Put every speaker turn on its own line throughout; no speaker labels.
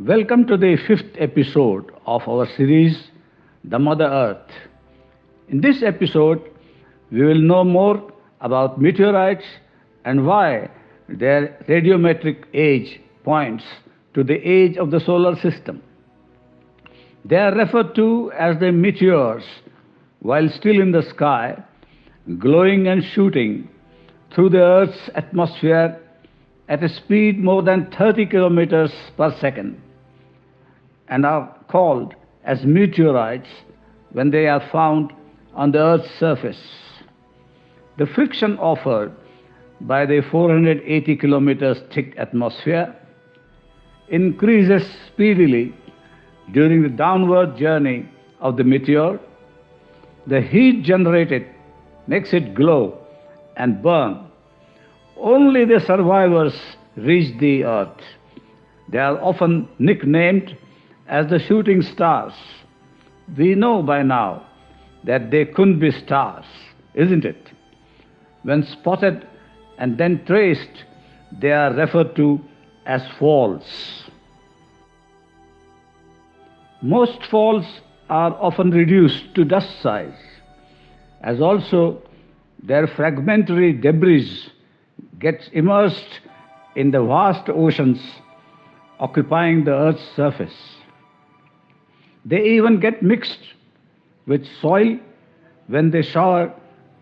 Welcome to the fifth episode of our series, The Mother Earth. In this episode, we will know more about meteorites and why their radiometric age points to the age of the solar system. They are referred to as the meteors while still in the sky, glowing and shooting through the Earth's atmosphere at a speed more than 30 kilometers per second, and are called as meteorites when they are found on the Earth's surface. The friction offered by the 480 kilometers thick atmosphere increases speedily during the downward journey of the meteor. The heat generated makes it glow and burn. Only the survivors reach the Earth. They are often nicknamed as the shooting stars. We know by now that they couldn't be stars, isn't it? When spotted and then traced, they are referred to as falls. Most falls are often reduced to dust size, as also their fragmentary debris gets immersed in the vast oceans occupying the Earth's surface. They even get mixed with soil when they shower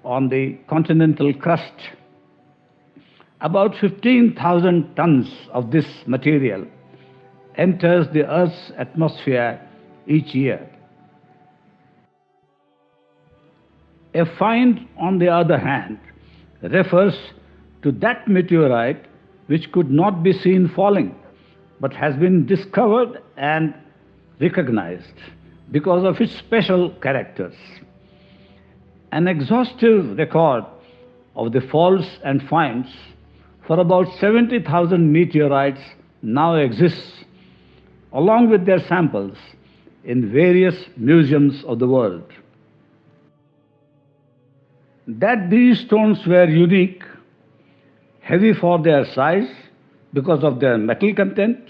on the continental crust. About 15,000 tons of this material enters the Earth's atmosphere each year. A find, on the other hand, refers to that meteorite which could not be seen falling, but has been discovered and recognized because of its special characters. An exhaustive record of the falls and finds for about 70,000 meteorites now exists, along with their samples, in various museums of the world. That these stones were unique, heavy for their size because of their metal content,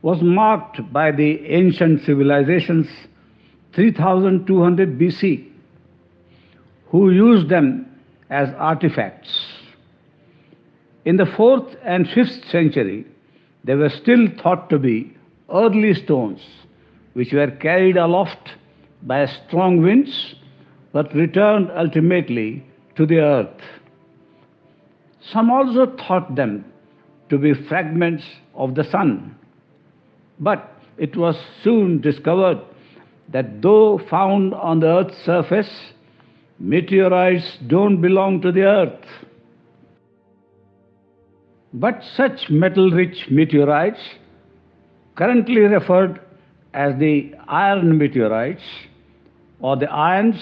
was marked by the ancient civilizations 3200 BC, who used them as artifacts. In the 4th and 5th century, they were still thought to be early stones which were carried aloft by strong winds but returned ultimately to the earth. Some also thought them to be fragments of the sun, but it was soon discovered that though found on the Earth's surface, meteorites don't belong to the Earth. But such metal-rich meteorites, currently referred as the iron meteorites, or the irons,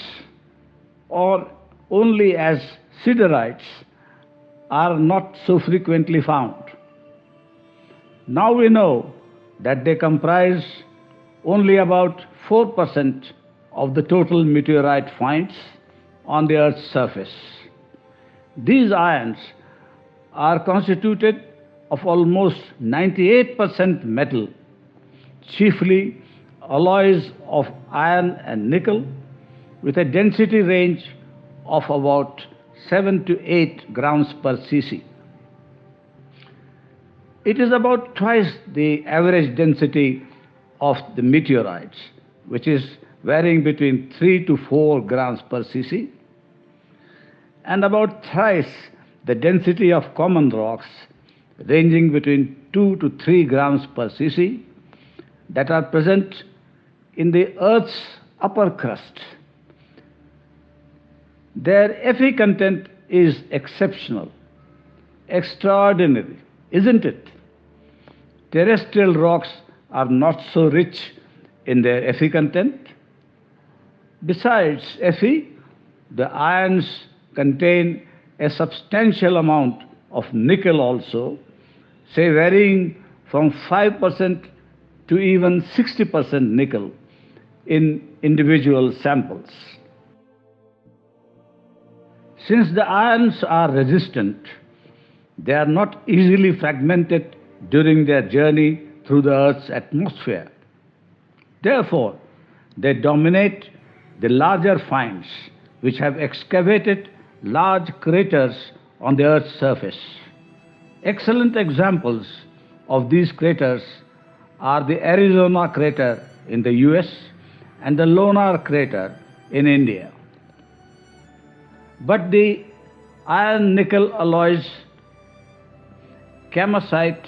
or only as siderites, are not so frequently found. Now we know that they comprise only about 4% of the total meteorite finds on the Earth's surface. These ions are constituted of almost 98% metal, chiefly alloys of iron and nickel, with a density range of about 7 to 8 grams per cc. It is about twice the average density of the meteorites, which is varying between 3 to 4 grams per cc, and about thrice the density of common rocks, ranging between 2 to 3 grams per cc, that are present in the Earth's upper crust. Their Fe content is exceptional, extraordinary, isn't it? Terrestrial rocks are not so rich in their Fe content. Besides Fe, the ions contain a substantial amount of nickel also, say varying from 5% to even 60% nickel in individual samples. Since the ions are resistant, they are not easily fragmented during their journey through the Earth's atmosphere. Therefore, they dominate the larger finds which have excavated large craters on the Earth's surface. Excellent examples of these craters are the Arizona crater in the US and the Lonar crater in India. But the iron-nickel alloys, kamacite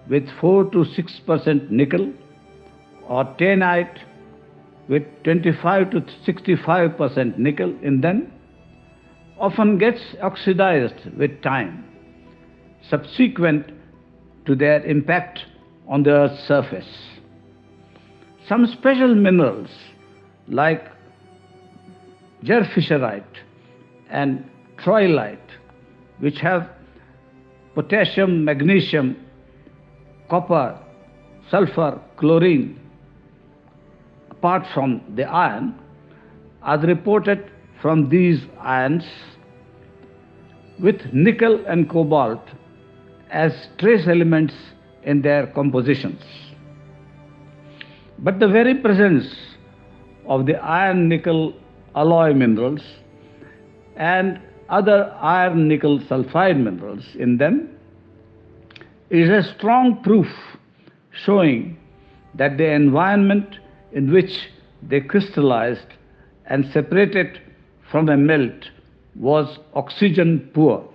with 4 to 6% nickel, or taenite with 25 to 65% nickel in them, often gets oxidized with time, subsequent to their impact on the Earth's surface. Some special minerals like gerfisherite and troilite, which have potassium, magnesium, copper, sulfur, chlorine, apart from the iron, are reported from these ions with nickel and cobalt as trace elements in their compositions. But the very presence of the iron-nickel alloy minerals and other iron-nickel sulfide minerals in them is a strong proof showing that the environment in which they crystallized and separated from a melt was oxygen poor.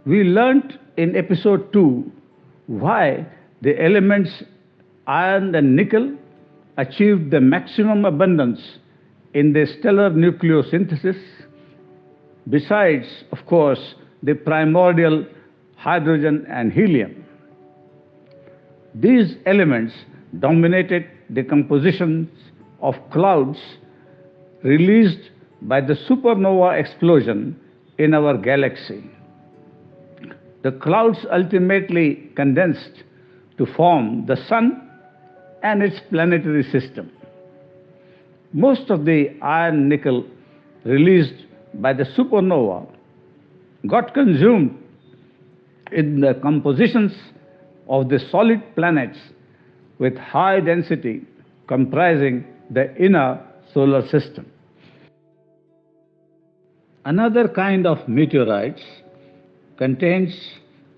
We learnt in episode 2 why the elements iron and nickel achieved the maximum abundance in the stellar nucleosynthesis, besides, of course, the primordial hydrogen and helium. These elements dominated the compositions of clouds released by the supernova explosion in our galaxy. The clouds ultimately condensed to form the Sun and its planetary system. Most of the iron-nickel released by the supernova got consumed in the compositions of the solid planets with high density comprising the inner solar system. Another kind of meteorites contains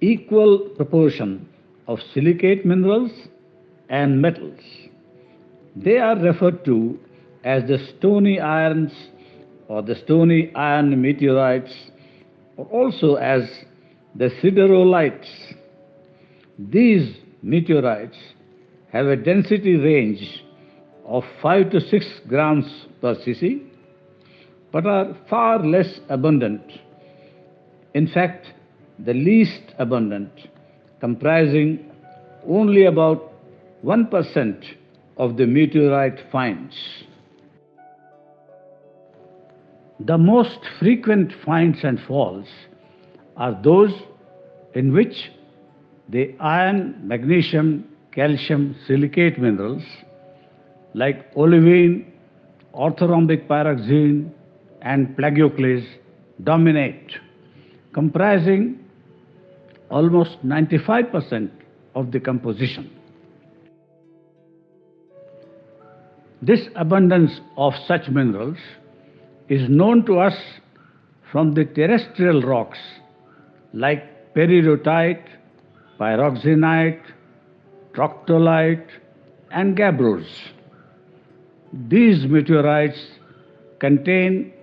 equal proportion of silicate minerals and metals. They are referred to as the stony irons or the stony iron meteorites, or also as the siderolites. These meteorites have a density range of 5 to 6 grams per cc, but are far less abundant. In fact, the least abundant, comprising only about 1% of the meteorite finds. The most frequent finds and falls are those in which the iron, magnesium, calcium, silicate minerals like olivine, orthorhombic pyroxene, and plagioclase dominate, comprising almost 95% of the composition. This abundance of such minerals is known to us from the terrestrial rocks like peridotite, pyroxenite, troctolite, and gabbros. These meteorites contain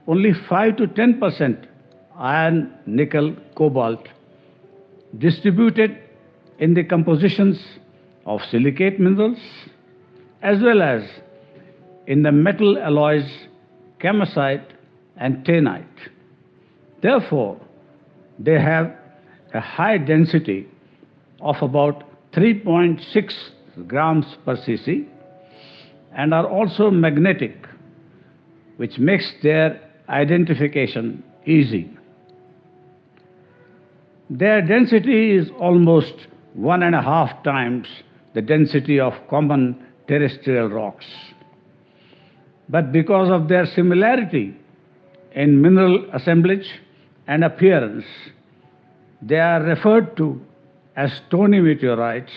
only 5 to 10% iron, nickel, cobalt, distributed in the compositions of silicate minerals as well as in the metal alloys kamacite and taenite. Therefore, they have a high density of about 3.6 grams per cc and are also magnetic, which makes their identification easy. Their density is almost 1.5 times the density of common terrestrial rocks. But because of their similarity in mineral assemblage and appearance, they are referred to as stony meteorites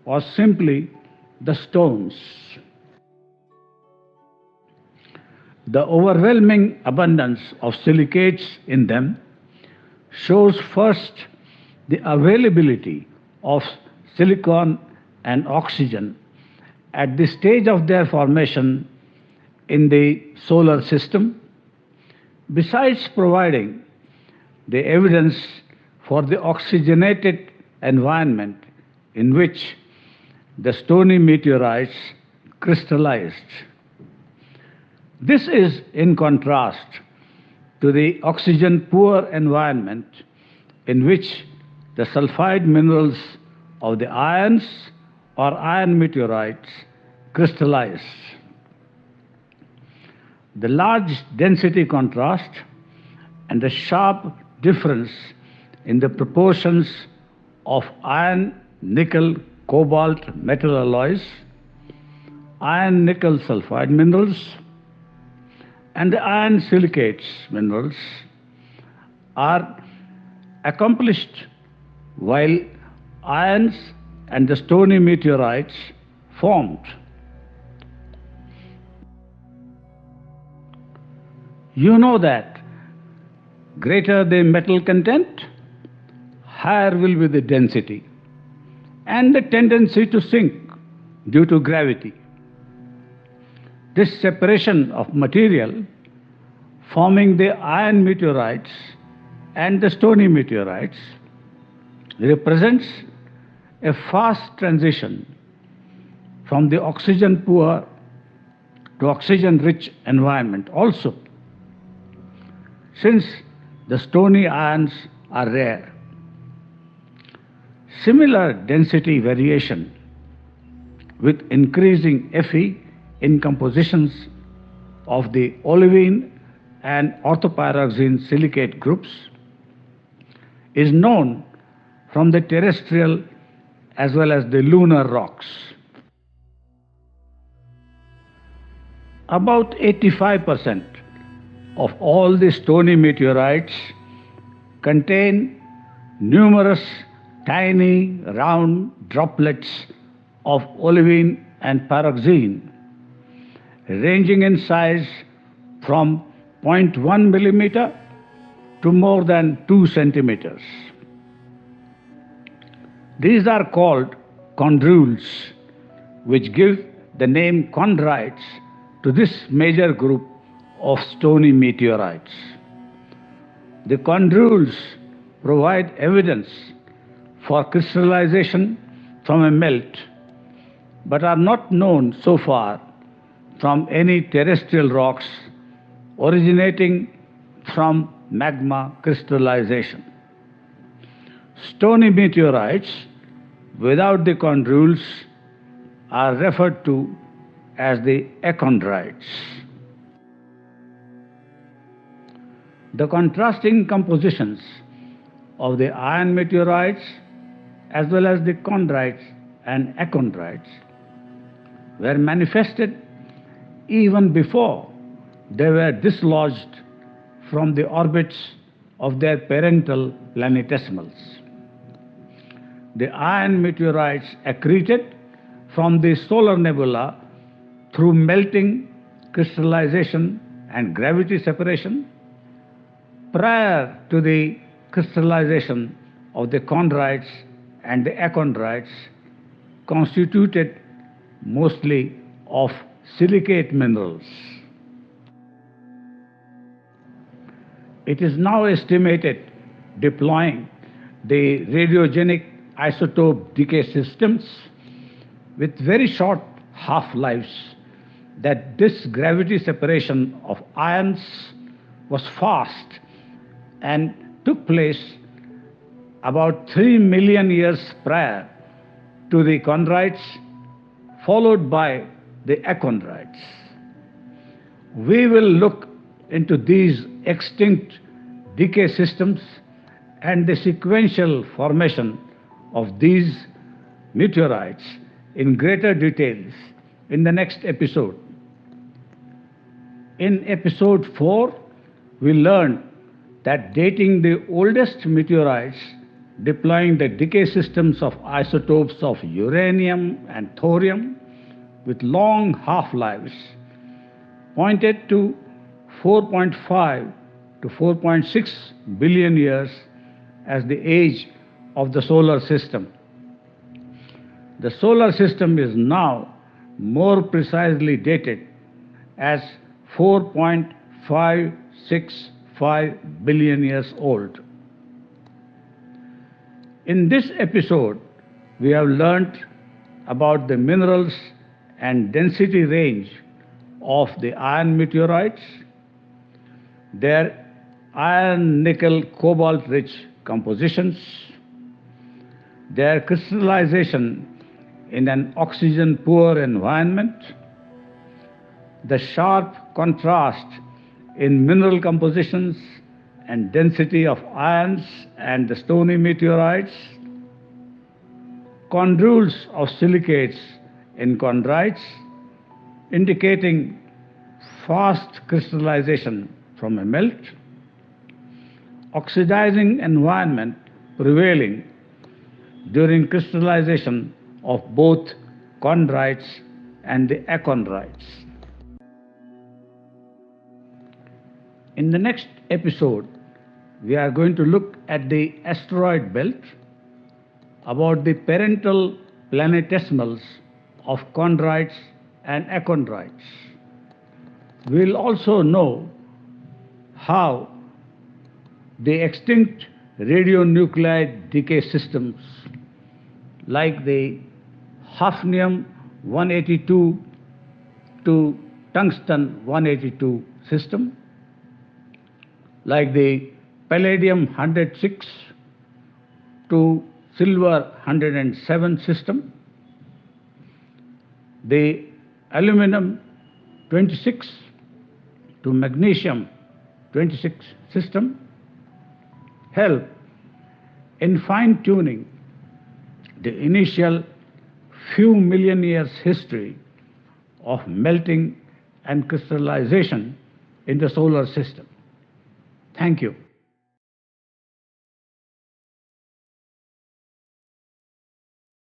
or simply the stones. The overwhelming abundance of silicates in them shows first the availability of silicon and oxygen at the stage of their formation in the solar system, besides providing the evidence for the oxygenated environment in which the stony meteorites crystallized. This is in contrast to the oxygen-poor environment in which the sulfide minerals of the ions or iron meteorites crystallize. The large density contrast and the sharp difference in the proportions of iron, nickel, cobalt metal alloys, iron nickel sulfide minerals, and the iron silicates minerals are accomplished while ions and the stony meteorites formed. You know that greater the metal content, higher will be the density and the tendency to sink due to gravity. This separation of material forming the iron meteorites and the stony meteorites represents a fast transition from the oxygen-poor to oxygen-rich environment also, since the stony ions are rare. Similar density variation with increasing Fe in compositions of the olivine and orthopyroxene silicate groups is known from the terrestrial as well as the lunar rocks. About 85% of all the stony meteorites contain numerous tiny round droplets of olivine and pyroxene, ranging in size from 0.1 millimeter to more than 2 centimeters. These are called chondrules, which give the name chondrites to this major group of stony meteorites. The chondrules provide evidence for crystallization from a melt, but are not known so far from any terrestrial rocks originating from magma crystallization. Stony meteorites without the chondrules are referred to as the achondrites. The contrasting compositions of the iron meteorites as well as the chondrites and achondrites were manifested even before they were dislodged from the orbits of their parental planetesimals. The iron meteorites accreted from the solar nebula through melting, crystallization, and gravity separation prior to the crystallization of the chondrites and the achondrites, constituted mostly of silicate minerals. It is now estimated, deploying the radiogenic isotope decay systems with very short half-lives, that this gravity separation of ions was fast and took place about 3 million years prior to the chondrites, followed by the achondrites. We will look into these extinct decay systems and the sequential formation of these meteorites in greater details in the next episode. In episode 4, we learned that dating the oldest meteorites deploying the decay systems of isotopes of uranium and thorium with long half-lives, pointed to 4.5 to 4.6 billion years as the age of the solar system. The solar system is now more precisely dated as 4.565 billion years old. In this episode, we have learnt about the minerals and density range of the iron meteorites, their iron, nickel, cobalt rich compositions, their crystallization in an oxygen poor environment, the sharp contrast in mineral compositions and density of ions and the stony meteorites, chondrules of silicates in chondrites, indicating fast crystallization from a melt, oxidizing environment prevailing during crystallization of both chondrites and the achondrites. In the next episode, we are going to look at the asteroid belt, about the parental planetesimals of chondrites and achondrites. We will also know how the extinct radionuclide decay systems like the hafnium-182 to tungsten-182 system, like the palladium-106 to silver-107 system, the aluminum-26 to magnesium-26 system, help in fine-tuning the initial few million years history of melting and crystallization in the solar system. Thank you.